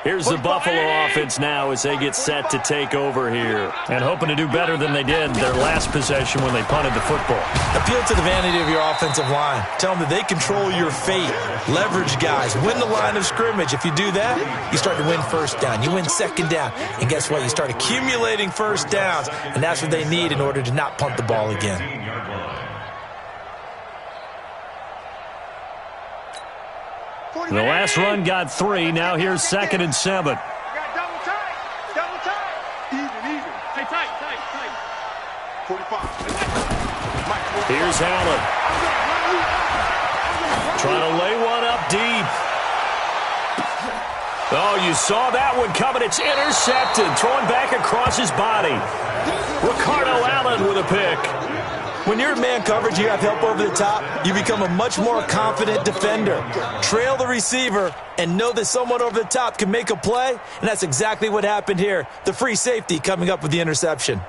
Here's the Buffalo offense now as they get set to take over here. And hoping to do better than they did their last possession when they punted the football. Appeal to the vanity of your offensive line. Tell them that they control your fate. Leverage guys. Win the line of scrimmage. If you do that, you start to win first down. You win second down. And guess what? You start accumulating first downs. And that's what they need in order to not punt the ball again. The last run got 3. Now here's 2nd and 7. Got double tight. Double tight. Even. Hey, tight. 45. Here's Allen. Trying to lay one up deep. Oh, you saw that one coming. It's intercepted. Throwing back across his body. Ricardo Allen with a pick. When you're in man coverage, you have help over the top, you become a much more confident defender. Trail the receiver and know that someone over the top can make a play, and that's exactly what happened here. The free safety coming up with the interception.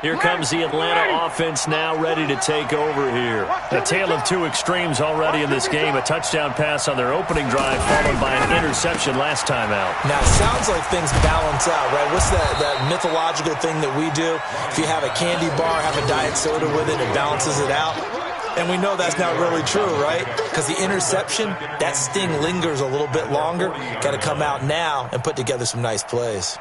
Here comes the Atlanta offense now ready to take over here. A tale of two extremes already in this game. A touchdown pass on their opening drive followed by an interception last time out. Now, it sounds like things balance out, right? What's that mythological thing that we do? If you have a candy bar, have a diet soda with it, it balances it out. And we know that's not really true, right? Because the interception, that sting lingers a little bit longer. Got to come out now and put together some nice plays.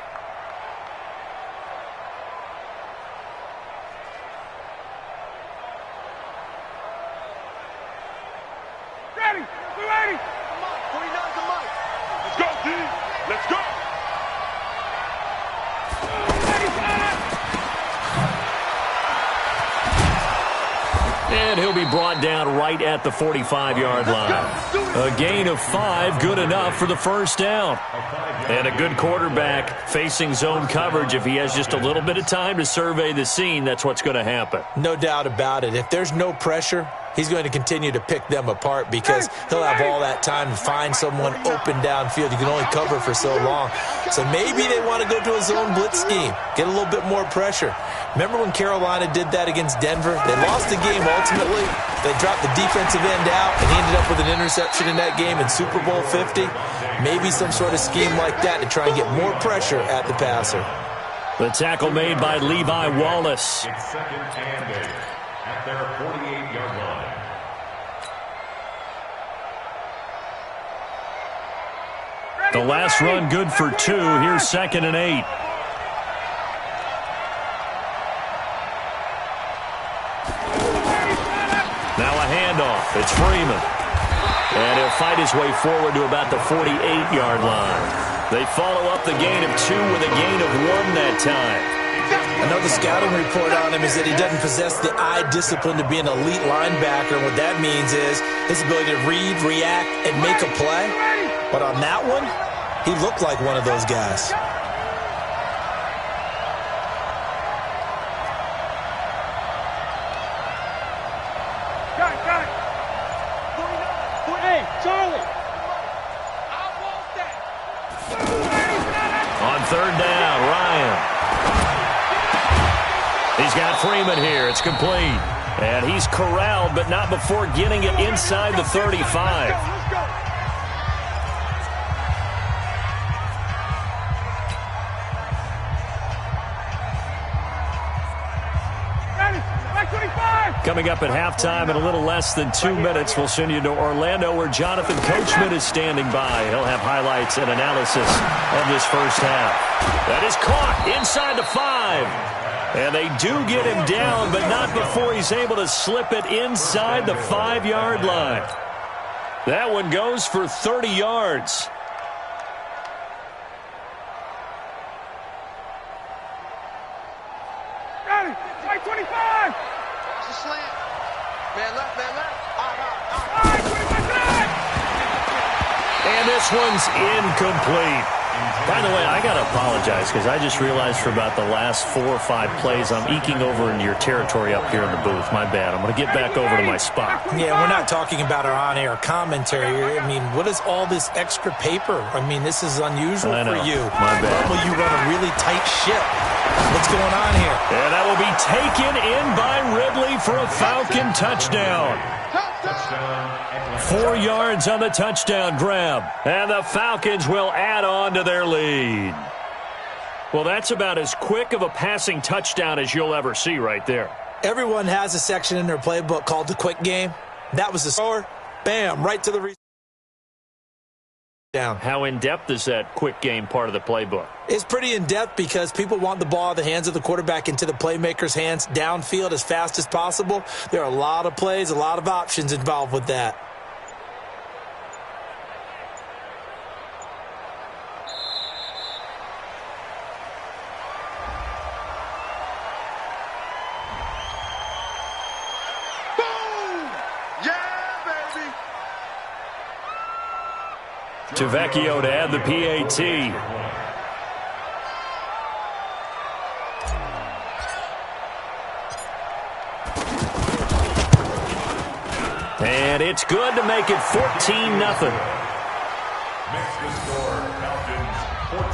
And he'll be brought down right at the 45-yard line. A gain of 5, good enough for the first down. And a good quarterback facing zone coverage. If he has just a little bit of time to survey the scene, that's what's going to happen. No doubt about it. If there's no pressure, he's going to continue to pick them apart because he'll have all that time to find someone open downfield. You can only cover for so long. So maybe they want to go to a zone blitz scheme, get a little bit more pressure. Remember when Carolina did that against Denver? They lost the game ultimately. They dropped the defensive end out, and he ended up with an interception in that game in Super Bowl 50. Maybe some sort of scheme like that to try and get more pressure at the passer. The tackle made by Levi Wallace. It's 2nd and 8 at their 48-yard line. The last run good for 2. Here's 2nd and 8. Now a handoff. It's Freeman. And he'll fight his way forward to about the 48-yard line. They follow up the gain of 2 with a gain of 1 that time. Another scouting report on him is that he doesn't possess the eye discipline to be an elite linebacker. And what that means is his ability to read, react, and make a play. But on that one, he looked like one of those guys. Got it. Hey, Charlie. I want that. On 3rd down, Ryan. He's got Freeman here. It's complete. And he's corralled, but not before getting it inside the 35. Let's go. Coming up at halftime in a little less than 2 minutes, we'll send you to Orlando where Jonathan Coachman is standing by. He'll have highlights and analysis of this first half. That is caught inside the 5. And they do get him down, but not before he's able to slip it inside the 5-yard line. That one goes for 30 yards. Got it. Right 25. Slant. Man left. And this one's incomplete. By the way, I got to apologize because I just realized for about the last 4 or 5 plays I'm eking over into your territory up here in the booth. My bad. I'm going to get back over to my spot. Yeah, we're not talking about our on-air commentary. I mean, what is all this extra paper? I mean, this is unusual for you. My bad. Normally you run a really tight ship. What's going on here? And that will be taken in by Ridley for a Falcon touchdown. Touchdown, 4 yards on the touchdown grab. And the Falcons will add on to their lead. Well, that's about as quick of a passing touchdown as you'll ever see right there. Everyone has a section in their playbook called the quick game. That was the score. Bam, right to the down. How in-depth is that quick game part of the playbook? It's pretty in-depth because people want the ball in the hands of the quarterback into the playmaker's hands downfield as fast as possible. There are a lot of plays, a lot of options involved with that. To Vecchio to add the PAT. And it's good to make it 14-0. Makes the score Falcons 14,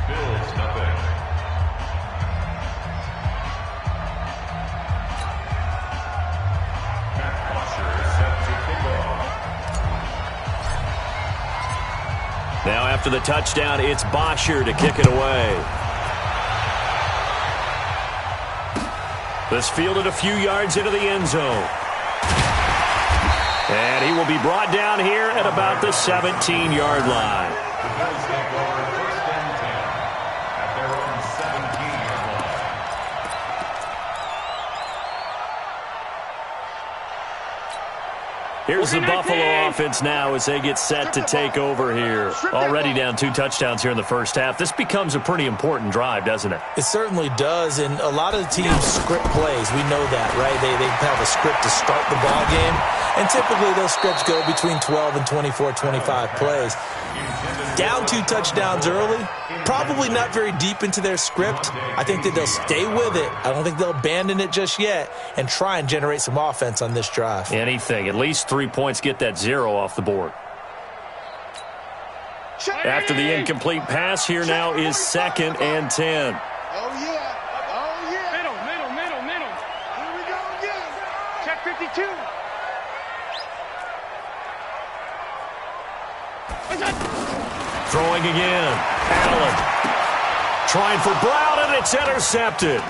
Bills nothing. Matt Foster is set to kick off. Now after the touchdown, it's Bosher to kick it away. This fielded a few yards into the end zone. And he will be brought down here at about the 17-yard line. The Bills take over first and 10 at their own 17-yard line. Here's the Buffalo offense now as they get set to take over here. Already down 2 touchdowns here in the first half. This becomes a pretty important drive, doesn't it? It certainly does, and a lot of the teams script plays. We know that, right? They have a script to start the ball game, and typically those scripts go between 12 and 24, 25 plays. Down 2 touchdowns early, probably not very deep into their script. I think that they'll stay with it. I don't think they'll abandon it just yet and try and generate some offense on this drive. Anything. At least 3 points, get that 0 off the board. After the incomplete pass, here now is 2nd and 10. Oh, yeah. Oh, yeah. Middle. Here we go again. Check 52. Throwing again. Allen. Trying for Brown, and it's intercepted.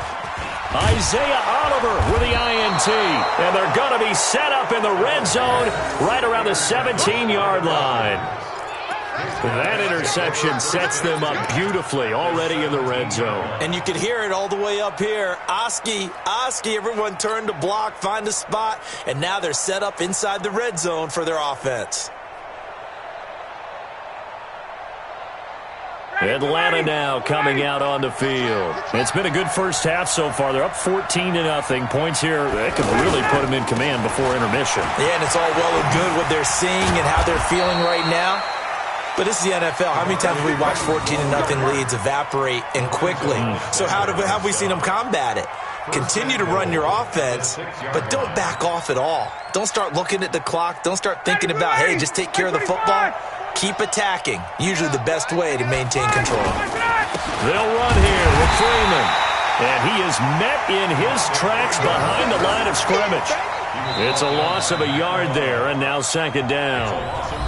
Isaiah Oliver with the INT. And they're going to be set up in the red zone right around the 17-yard line. That interception sets them up beautifully already in the red zone. And you can hear it all the way up here. Oski, everyone turned to block, find a spot, and now they're set up inside the red zone for their offense. Atlanta now coming out on the field. It's been a good first half so far. They're up 14-0. Points here that could really put them in command before intermission. Yeah, and it's all well and good what they're seeing and how they're feeling right now. But this is the NFL. How many times have we watched 14-0 leads evaporate and quickly? So how have we seen them combat it? Continue to run your offense, but don't back off at all. Don't start looking at the clock. Don't start thinking about, hey, just take care of the football. Keep attacking. Usually the best way to maintain control. They'll run here with Freeman. And he is met in his tracks behind the line of scrimmage. It's a loss of a yard there, and now 2nd down.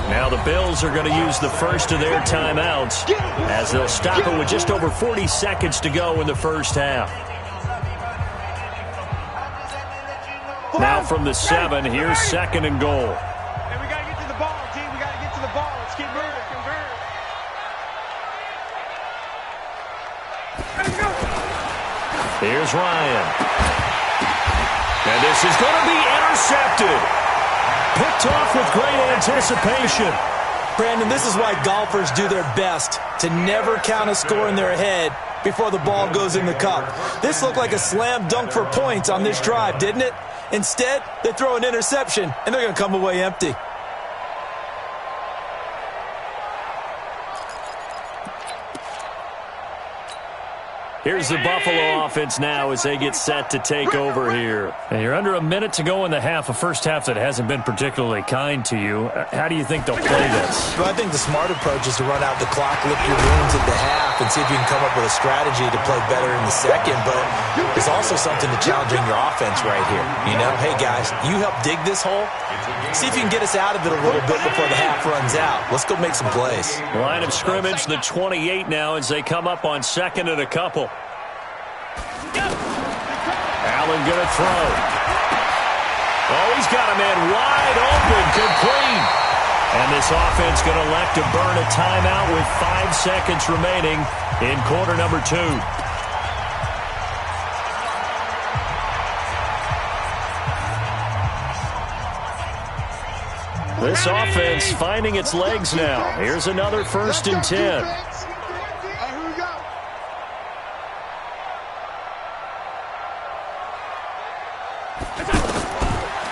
Now the Bills are going to use the first of their timeouts as they'll stop it with just over 40 seconds to go in the first half. Now from the 7, here's 2nd and goal. And we got to get to the ball, team. We got to get to the ball. Let's keep moving. Here's Ryan. And this is going to be intercepted. Picked off with great anticipation. Brandon, this is why golfers do their best to never count a score in their head before the ball goes in the cup. This looked like a slam dunk for points on this drive, didn't it? Instead, they throw an interception, and they're going to come away empty. Here's the Buffalo offense now as they get set to take over here. And you're under a minute to go in the half, a first half that hasn't been particularly kind to you. How do you think they'll play this? Well, I think the smart approach is to run out the clock, lick your wounds at the half, and see if you can come up with a strategy to play better in the second. But there's also something to challenging your offense right here. You know, hey, guys, you help dig this hole. See if you can get us out of it a little bit before the half runs out. Let's go make some plays. Line of scrimmage, the 28 now as they come up on second and a couple. Allen going to throw. Oh, he's got a man wide open, complete. And this offense going to elect to burn a timeout with 5 seconds remaining in quarter number 2. This offense finding its legs now. Here's another 1st and 10.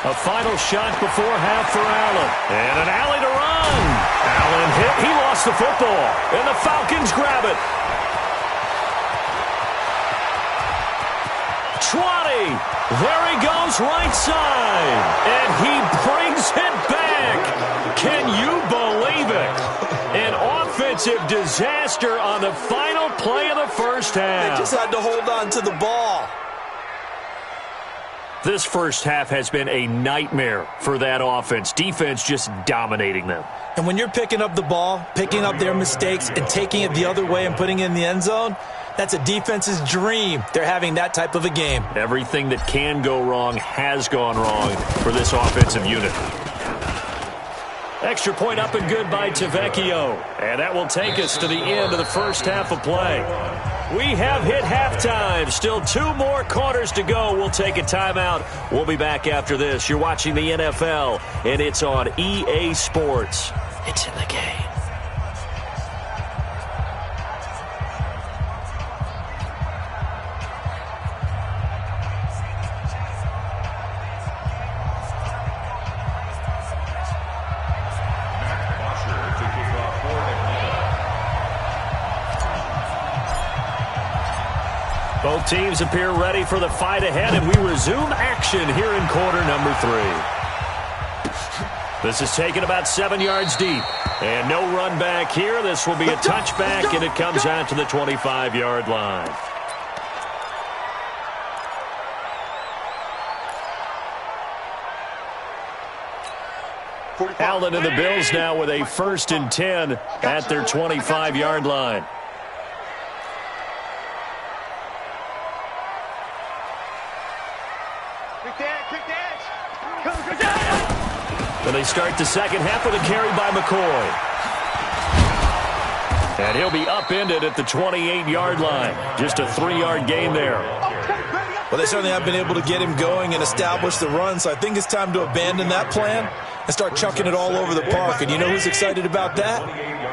A final shot before half for Allen. And an alley to run. Allen hit. He lost the football. And the Falcons grab it. 20. There he goes right side. And he brings it back. Can you believe it? An offensive disaster on the final play of the first half. They just had to hold on to the ball. This first half has been a nightmare for that offense. Defense just dominating them. And when you're picking up the ball, picking up their mistakes, and taking it the other way and putting it in the end zone, that's a defense's dream. They're having that type of a game. Everything that can go wrong has gone wrong for this offensive unit. Extra point up and good by Tavecchio. And that will take us to the end of the first half of play. We have hit halftime. Still 2 more quarters to go. We'll take a timeout. We'll be back after this. You're watching the NFL, and it's on EA Sports. It's in the game. Both teams appear ready for the fight ahead, and we resume action here in quarter number 3. This is taken about 7 yards deep. And no run back here. This will be a touchback, and it comes out to the 25-yard line. Allen and the Bills now with a 1st and 10 at their 25-yard line. And they start the second half with a carry by McCoy. And he'll be upended at the 28-yard line. Just a 3-yard gain there. Well, they certainly have been able to get him going and establish the run, so I think it's time to abandon that plan and start chucking it all over the park. And you know who's excited about that?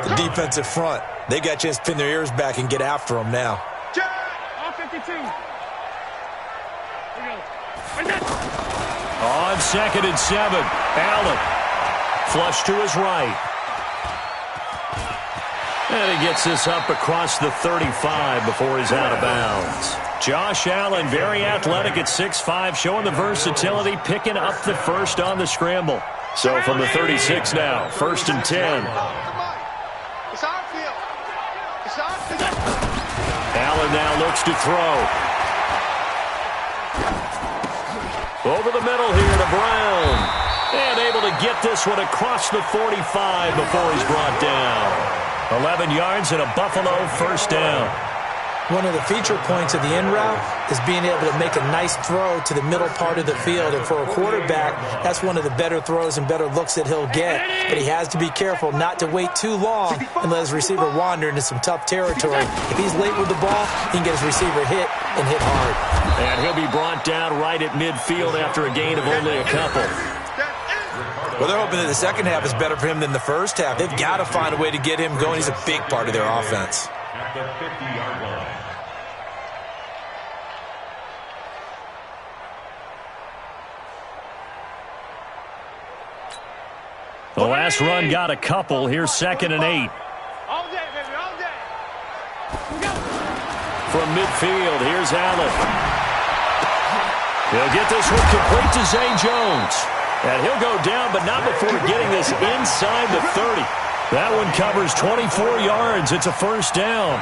The defensive front. They got a chance to pin their ears back and get after him now. On 52. On 2nd and 7, Allen flush to his right. And he gets this up across the 35 before he's out of bounds. Josh Allen, very athletic at 6'5", showing the versatility, picking up the first on the scramble. So from the 36 now, 1st and 10. It's our field. It's our field. Allen now looks to throw. Over the middle here to Brown. And able to get this one across the 45 before he's brought down. 11 yards and a Buffalo 1st down. One of the feature points of the in route is being able to make a nice throw to the middle part of the field. And for a quarterback, that's one of the better throws and better looks that he'll get. But he has to be careful not to wait too long and let his receiver wander into some tough territory. If he's late with the ball, he can get his receiver hit and hit hard. And he'll be brought down right at midfield after a gain of only a couple. Well, they're hoping that the second half is better for him than the first half. They've got to find a way to get him going. He's a big part of their offense. At the 50-yard line. The last run got a couple. Here's 2nd and 8. All day, baby, all day. from midfield. Here's Allen. He'll get this one complete to Zay Jones. And he'll go down, but not before getting this inside the 30. That one covers 24 yards. It's a first down.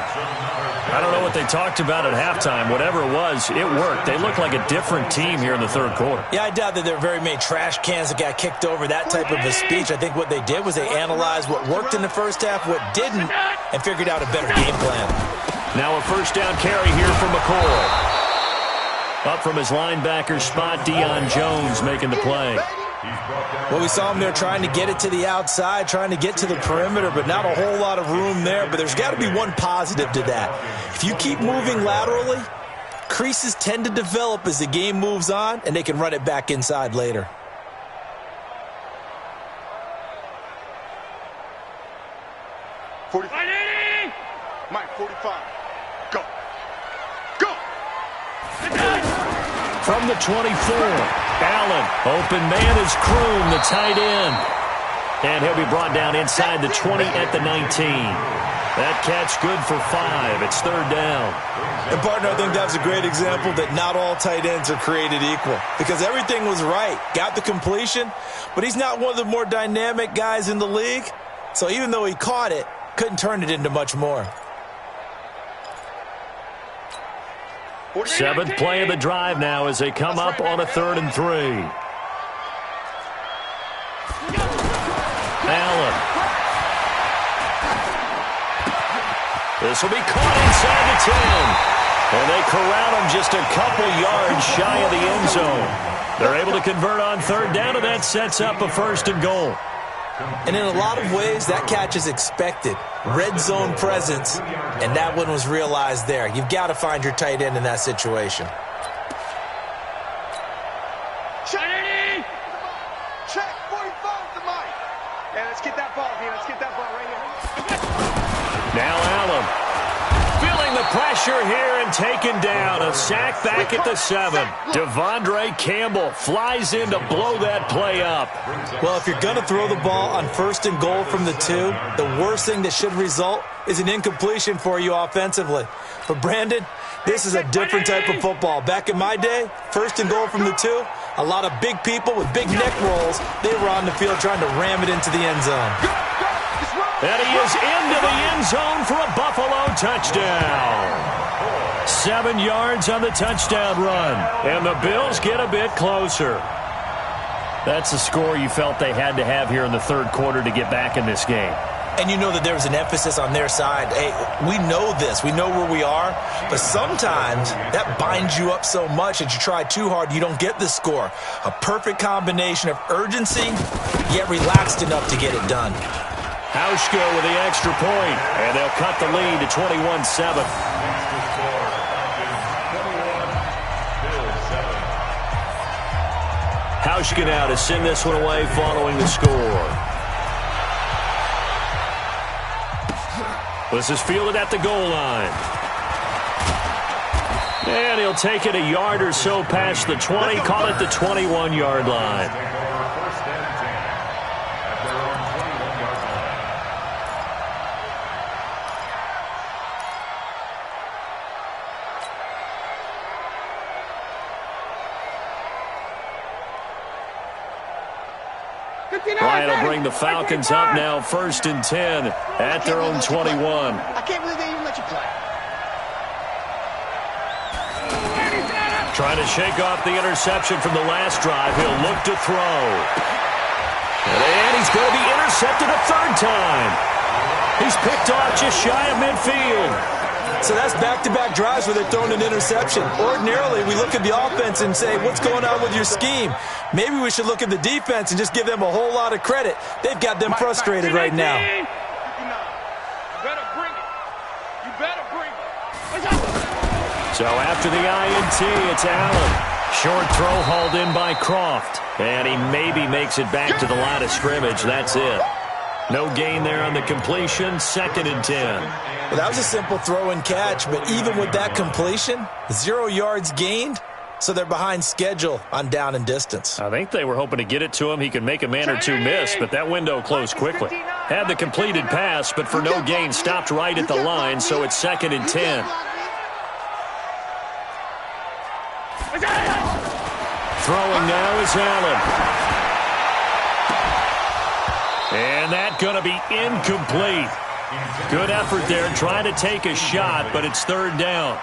I don't know what they talked about at halftime. Whatever it was, it worked. They look like a different team here in the third quarter. Yeah, I doubt that there were very many trash cans that got kicked over, that type of a speech. I think what they did was they analyzed what worked in the first half, what didn't, and figured out a better game plan. Now a first down carry here for McCoy. Up from his linebacker spot, Deion Jones making the play. Well, we saw him there trying to get it to the outside, trying to get to the perimeter, but not a whole lot of room there. But there's got to be one positive to that. If you keep moving laterally, creases tend to develop as the game moves on, and they can run it back inside later. Mike, 45. Go. Go. From the 24, Allen. Open man is Kroom, the tight end. And he'll be brought down inside the 20 at the 19. That catch good for 5. It's third down. And, partner, I think that was a great example that not all tight ends are created equal. Because everything was right. Got the completion, but he's not one of the more dynamic guys in the league. So even though he caught it, couldn't turn it into much more. Seventh play of the drive now as they come up on a 3rd and 3. Allen. This will be caught inside the 10. And they corral him just a couple yards shy of the end zone. They're able to convert on 3rd down, and that sets up a 1st and goal. And in a lot of ways, that catch is expected. Red zone presence, and that one was realized there. You've got to find your tight end in that situation. Check. Check. 45 to Mike. Yeah, let's get that ball here. Let's get that ball right here. Now Allen. Feeling the pressure here and taken down. A sack back at the 7. Devondre Campbell flies in to blow that play up. Well, if you're going to throw the ball on 1st and goal from the 2, the worst thing that should result is an incompletion for you offensively. But, Brandon, this is a different type of football. Back in my day, 1st and goal from the 2, a lot of big people with big neck rolls, they were on the field trying to ram it into the end zone. And he is into the end zone for a Buffalo touchdown. 7 yards on the touchdown run. And the Bills get a bit closer. That's the score you felt they had to have here in the 3rd quarter to get back in this game. And you know that there was an emphasis on their side. Hey, we know this. We know where we are. But sometimes that binds you up so much that you try too hard, you don't get the score. A perfect combination of urgency, yet relaxed enough to get it done. Hauschka with the extra point, and they'll cut the lead to 21-7. Hauschka now to send this one away following the score. This is fielded at the goal line. And he'll take it a yard or so past the 20, call it the 21-yard line. Bryant will bring the Falcons up now 1st and 10 at their own 21. I can't believe they even let you play. Trying to shake off the interception from the last drive. He'll look to throw. And he's going to be intercepted a 3rd time. He's picked off just shy of midfield. So that's back-to-back drives where they're throwing an interception. Ordinarily, we look at the offense and say, what's going on with your scheme? Maybe we should look at the defense and just give them a whole lot of credit. They've got them frustrated right now. You better bring it. You better bring it. So after the INT, it's Allen. Short throw hauled in by Croft. And he maybe makes it back to the line of scrimmage. That's it. No gain there on the completion. 2nd and 10. Well, that was a simple throw and catch, but even with that completion, 0 yards gained, so they're behind schedule on down and distance. I think they were hoping to get it to him. He could make a man or two miss, but that window closed quickly. Had the completed pass, but for no gain, stopped right at the line, so it's 2nd and 10. Throwing now is Allen. And that's going to be incomplete. Good effort there trying to take a shot, but it's third down.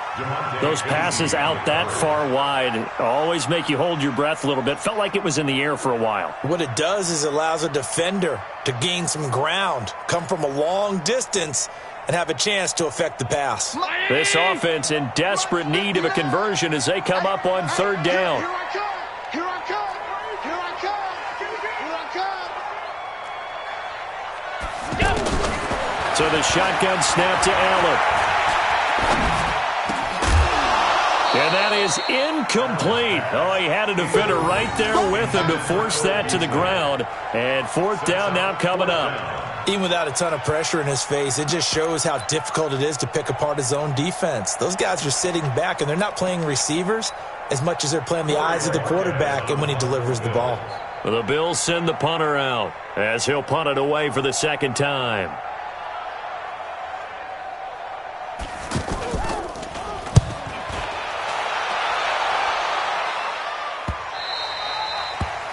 Those passes out that far wide always make you hold your breath a little bit. Felt like it was in the air for a while. What it does is it allows a defender to gain some ground, come from a long distance, and have a chance to affect the pass. This offense in desperate need of a conversion as they come up on third down. Here I come. Here I come. Here I come. Here I come. So the shotgun snap to Allen. And that is incomplete. Oh, he had a defender right there with him to force that to the ground. And fourth down now coming up. Even without a ton of pressure in his face, it just shows how difficult it is to pick apart his own defense. Those guys are sitting back, and they're not playing receivers as much as they're playing the eyes of the quarterback and when he delivers the ball. Well, the Bills send the punter out as he'll punt it away for the second time.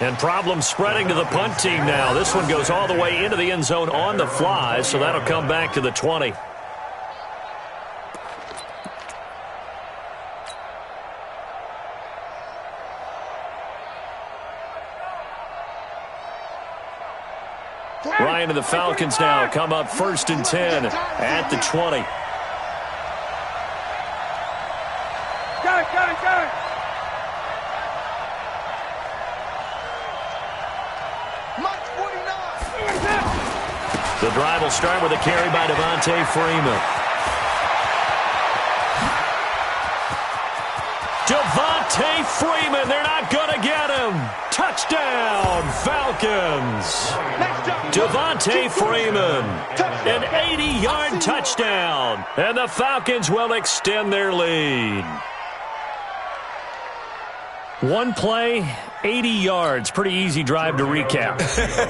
And problems spreading to the punt team now. This one goes all the way into the end zone on the fly, so that'll come back to the 20. Ryan and the Falcons now come up 1st and 10 at the 20. Go. The drive will start with a carry by Devontae Freeman. Devontae Freeman, they're not going to get him. Touchdown, Falcons. Devontae Freeman, an 80-yard touchdown. And the Falcons will extend their lead. One play, 80 yards. Pretty easy drive to recap.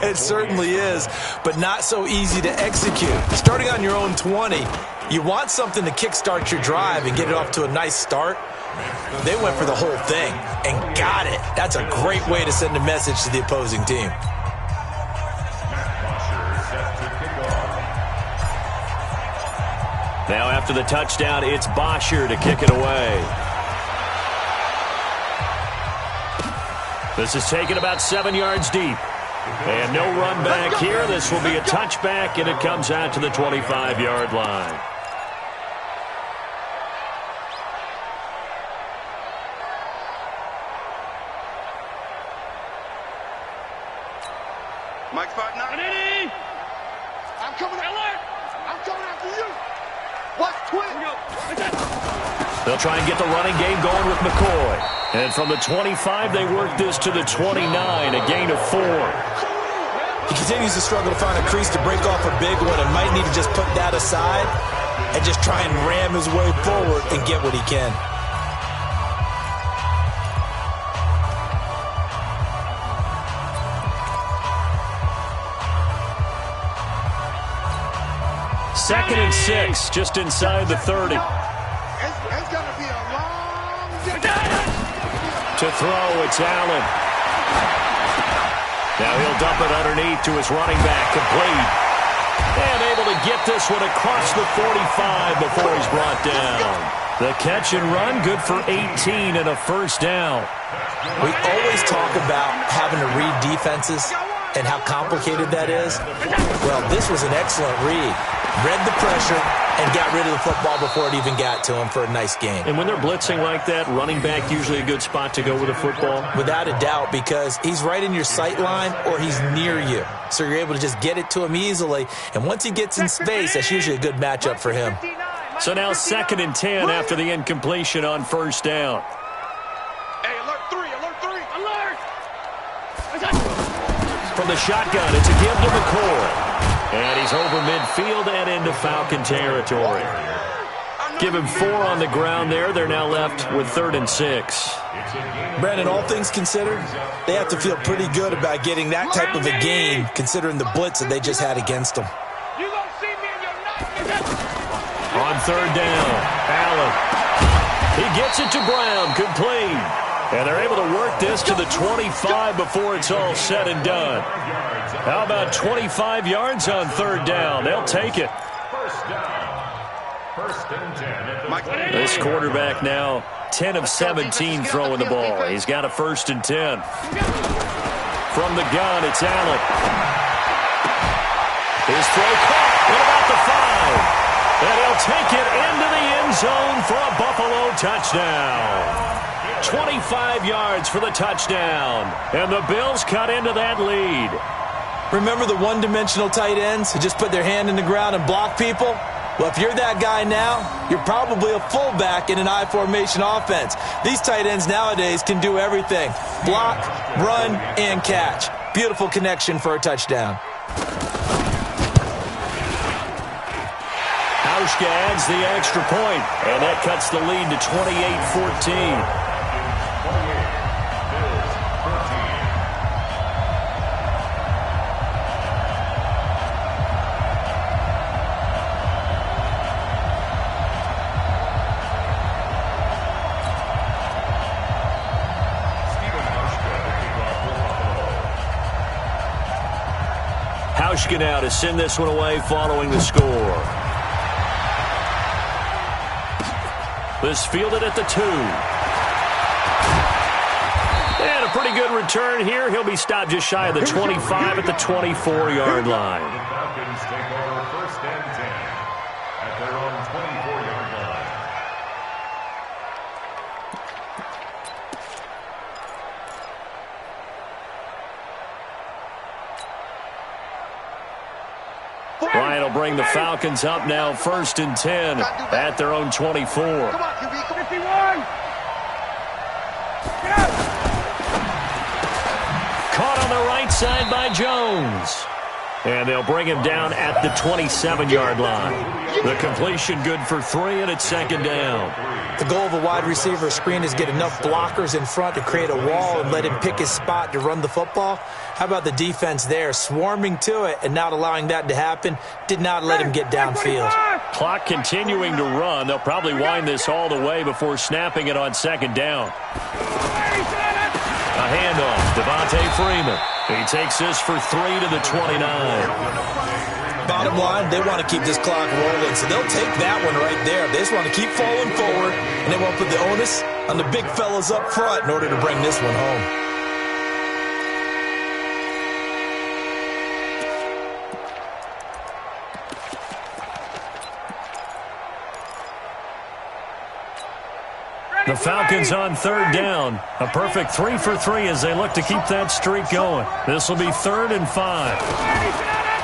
It certainly is, but not so easy to execute. Starting on your own 20, you want something to kickstart your drive and get it off to a nice start. They went for the whole thing and got it. That's a great way to send a message to the opposing team. Now after the touchdown, it's Bosher to kick it away. This is taken about 7 yards deep. And no run back here. This will be a touchback, and it comes out to the 25-yard line. Mike 5-9. I'm coming alert. I'm coming after you. What's twin? They'll try and get the running game going with McCoy. And from the 25, they work this to the 29, a gain of 4. He continues to struggle to find a crease to break off a big one and might need to just put that aside and just try and ram his way forward and get what he can. Second and 6, just inside the 30. It's going to be a long day. To throw, it's Allen. Now he'll dump it underneath to his running back, complete. And able to get this one across the 45 before he's brought down. The catch and run, good for 18 and a first down. We always talk about having to read defenses and how complicated that is. Well, this was an excellent read. Read the pressure and got rid of the football before it even got to him for a nice game. And when they're blitzing like that, running back usually a good spot to go with a football? Without a doubt, because he's right in your sight line or he's near you. So you're able to just get it to him easily. And once he gets in space, that's usually a good matchup for him. So now 2nd and 10 after the incompletion on first down. Hey, alert 3, alert 3. From the shotgun, it's a give to McCoy. And he's over midfield and into Falcon territory. Give him 4 on the ground there. They're now left with 3rd and 6. Brandon, all things considered, they have to feel pretty good about getting that type of a gain considering the blitz that they just had against them. You gonna see me in your night. On third down, Allen. He gets it to Brown, complete. And they're able to work this to the 25 before it's all said and done. How about 25 yards on third down? They'll take it. First down. First and 10. This quarterback now 10 of 17 throwing the ball. He's got a first and 10. From the gun, it's Allen. His throw caught at about the 5. And he'll take it into the end zone for a Buffalo touchdown. 25 yards for the touchdown. And the Bills cut into that lead. Remember the one-dimensional tight ends who just put their hand in the ground and block people? Well, if you're that guy now, you're probably a fullback in an I-formation offense. These tight ends nowadays can do everything. Block, run, and catch. Beautiful connection for a touchdown. Hauschka adds the extra point, and that cuts the lead to 28-14. Hauschka now to send this one away following the score. This fielded at the 2. And a pretty good return here. He'll be stopped just shy of the 25 at the 24-yard line. The Falcons take over first and 10 at their own 24-yard line. Ryan will bring the Falcons up now first and 10 at their own 24. Come on, QB. 51. Caught on the right side by Jones. And they'll bring him down at the 27-yard line. The completion good for 3, and it's second down. The goal of a wide receiver screen is get enough blockers in front to create a wall and let him pick his spot to run the football. How about the defense there, swarming to it and not allowing that to happen? Did not let him get downfield. Clock continuing to run. They'll probably wind this all the way before snapping it on second down. A handoff, Devontae Freeman. He takes this for 3 to the 29. Bottom line, they want to keep this clock rolling, so they'll take that one right there. They just want to keep falling forward, and they won't put the onus on the big fellas up front in order to bring this one home. The Falcons on third down. A perfect 3 for 3 as they look to keep that streak going. This will be 3rd and 5.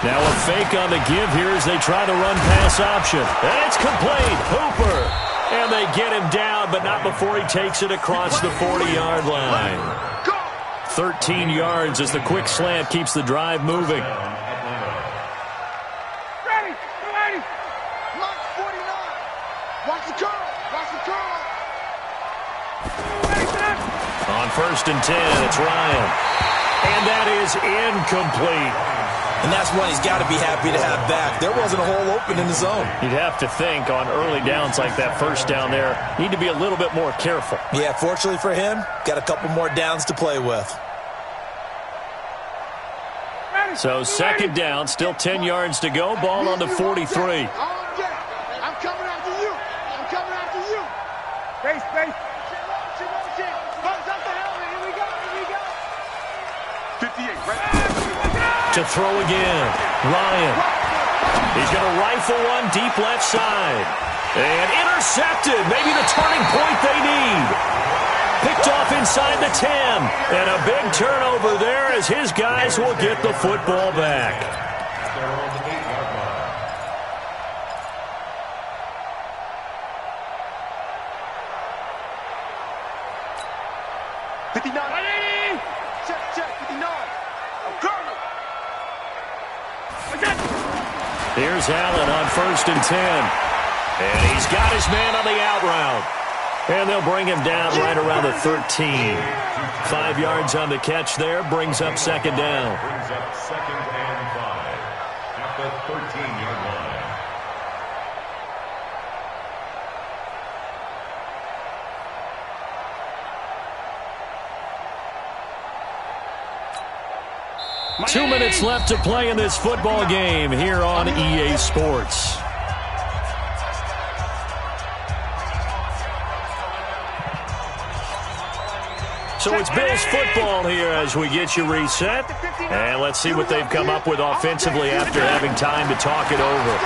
Now a fake on the give here as they try the run-pass option. And it's complete. Hooper. And they get him down, but not before he takes it across the 40-yard line. 13 yards as the quick slant keeps the drive moving. Ready. Mark 49. Watch the curl. On first and 10, it's Ryan. And that is incomplete. And that's one he's got to be happy to have back. There wasn't a hole open in the zone. You'd have to think on early downs like that first down there, need to be a little bit more careful. Yeah, fortunately for him, got a couple more downs to play with. So second down, still 10 yards to go. Ball on the 43. I'm coming after you. Space. Thumbs up the helmet. Here we go. 58, right? To throw again. Ryan. He's going to rifle one deep left side. And intercepted. Maybe the turning point they need. Picked off inside the 10. And a big turnover there as his guys will get the football back. 59. Check. 59. Here's Allen on first and 10. And he's got his man on the out route. And they'll bring him down right around the 13. 5 yards on the catch there. Brings up second down. Brings up second and 5 at the 13-yard line. 2 minutes left to play in this football game here on EA Sports. So it's Bills football here as we get you reset. And let's see what they've come up with offensively after having time to talk it over.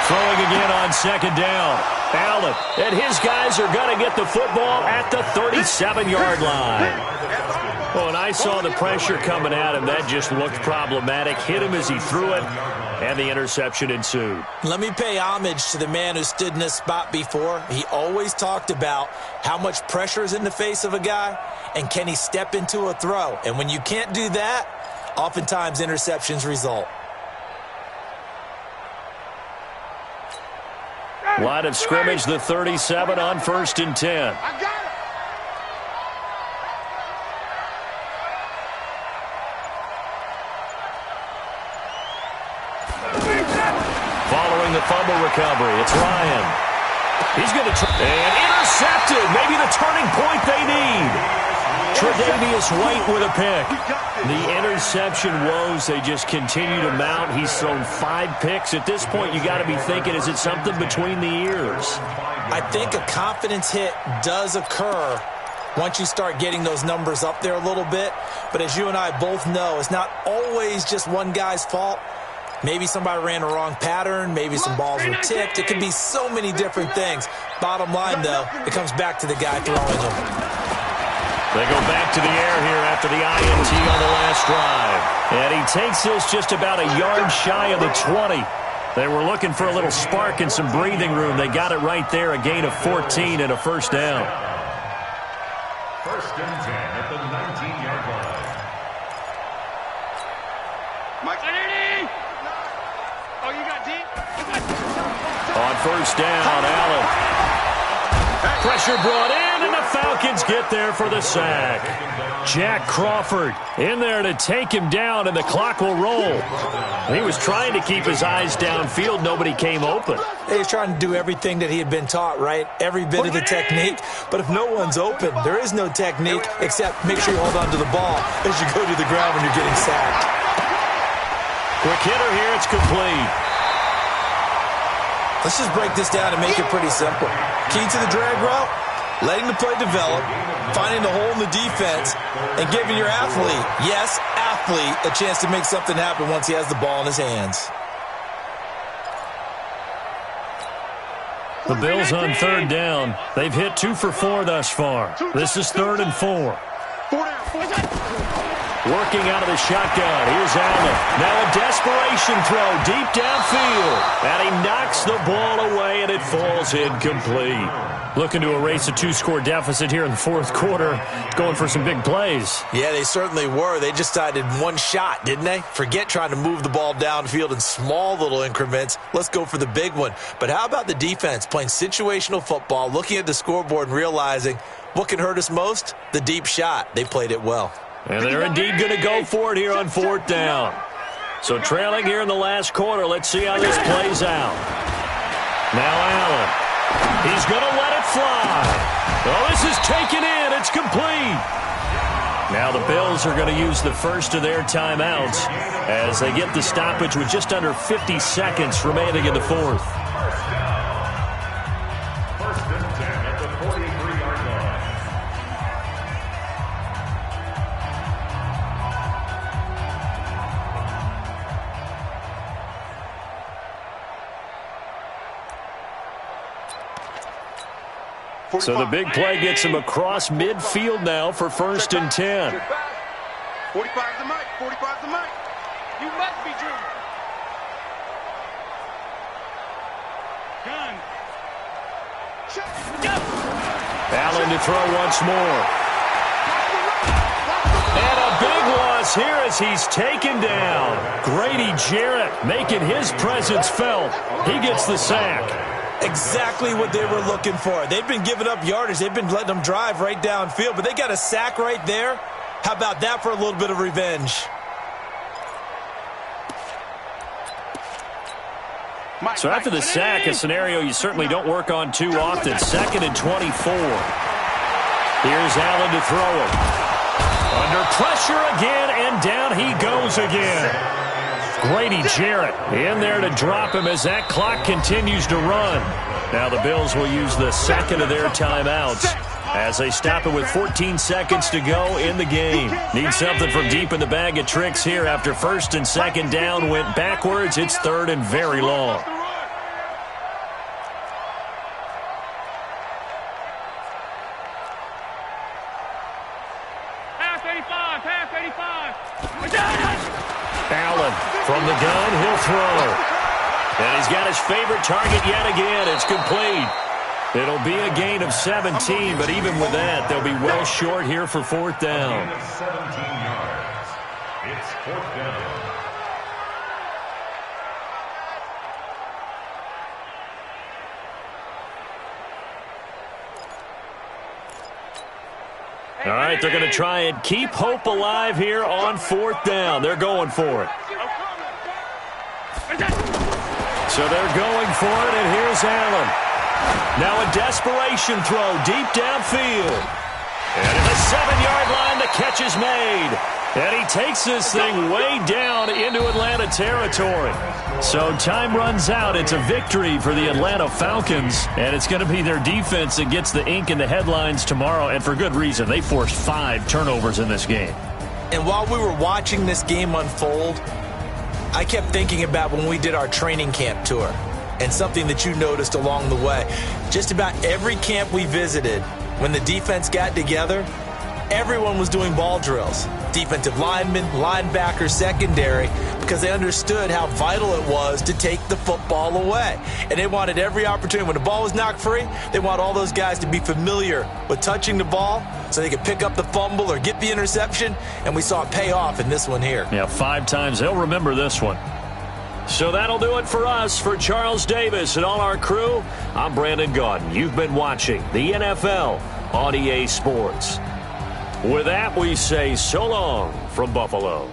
Throwing again on second down. Allen and his guys are going to get the football at the 37-yard line. Well, when I saw the pressure coming at him, that just looked problematic. Hit him as he threw it, and the interception ensued. Let me pay homage to the man who stood in this spot before. He always talked about how much pressure is in the face of a guy, and can he step into a throw. And when you can't do that, oftentimes interceptions result. Line of scrimmage, the 37 on 1st and 10. I got it. Following the fumble recovery, it's Ryan. He's going to and intercepted. Maybe the turning point they need. Tre'Davious White with a pick. The interception woes, they just continue to mount. He's thrown 5 picks. At this point, you got to be thinking, is it something between the ears? I think a confidence hit does occur once you start getting those numbers up there a little bit. But as you and I both know, it's not always just one guy's fault. Maybe somebody ran a wrong pattern. Maybe some balls were tipped. It could be so many different things. Bottom line, though, it comes back to the guy throwing them. They go back to the air here after the INT on the last drive. And he takes this just about a yard shy of the 20. They were looking for a little spark and some breathing room. They got it right there, a gain of 14 and a first down. 1st and 10 at the 19-yard line. Mike. Oh, you got deep? On 1st down, Allen. Pressure brought in, and the Falcons get there for the sack. Jack Crawford in there to take him down, and the clock will roll. He was trying to keep his eyes downfield. Nobody came open. He was trying to do everything that he had been taught, right? Every bit of the technique. But if no one's open, there is no technique except make sure you hold on to the ball as you go to the ground when you're getting sacked. Quick hitter here, it's complete. Let's just break this down and make it pretty simple. Key to the drag route, letting the play develop, finding the hole in the defense, and giving your athlete, yes, athlete, a chance to make something happen once he has the ball in his hands. The Bills on 3rd down. They've hit 2 for 4 thus far. This is 3rd and 4. Working out of the shotgun. Here's Allen. Now a desperation throw deep downfield. And he knocks the ball away, and it falls incomplete. Looking to erase a 2-score deficit here in the 4th quarter. Going for some big plays. Yeah, they certainly were. They just decided one shot, didn't they? Forget trying to move the ball downfield in small little increments. Let's go for the big one. But how about the defense playing situational football, looking at the scoreboard and realizing what can hurt us most? The deep shot. They played it well. And they're indeed going to go for it here on 4th down. So trailing here in the last quarter. Let's see how this plays out. Now Allen. He's going to let it fly. Oh, this is taken in. It's complete. Now the Bills are going to use the first of their timeouts as they get the stoppage with just under 50 seconds remaining in the 4th. 1st and 10 at the 43-yard line. So the big play gets him across midfield now for 1st and 10. 45 the mic. 45 the mic. You must be dreaming. Gun. Allen to throw once more. And a big loss here as he's taken down. Grady Jarrett making his presence felt. He gets the sack. Exactly what they were looking for. They've been giving up yardage. They've been letting them drive right downfield, but they got a sack right there. How about that for a little bit of revenge? So after the sack, a scenario you certainly don't work on too often. 2nd and 24. Here's Allen to throw it. Under pressure again, and And down he goes again. Grady Jarrett in there to drop him as that clock continues to run. Now the Bills will use the second of their timeouts as they stop it with 14 seconds to go in the game. Need something from deep in the bag of tricks here after first and second down went backwards. It's third and very long. Pass 85. Allen from the gun, he'll throw. And he's got his favorite target yet again. It's complete. It'll be a gain of 17, but even with that, they'll be well short here for fourth down. A gain of 17 yards. It's fourth down. All right, they're going to try and keep hope alive here on fourth down. They're going for it. So they're going for it, and here's Allen. Now a desperation throw deep downfield. And at the 7-yard line, the catch is made. And he takes this thing way down into Atlanta territory. So time runs out. It's a victory for the Atlanta Falcons. And it's going to be their defense that gets the ink in the headlines tomorrow. And for good reason. They forced 5 turnovers in this game. And while we were watching this game unfold, I kept thinking about when we did our training camp tour. And something that you noticed along the way. Just about every camp we visited, when the defense got together, everyone was doing ball drills. Defensive linemen, linebackers, secondary, because they understood how vital it was to take the football away. And they wanted every opportunity. When the ball was knocked free, they want all those guys to be familiar with touching the ball so they could pick up the fumble or get the interception. And we saw it pay off in this one here. Yeah, 5 times. They'll remember this one. So that'll do it for us. For Charles Davis and all our crew, I'm Brandon Gaudin. You've been watching the NFL on EA Sports. With that, we say so long from Buffalo.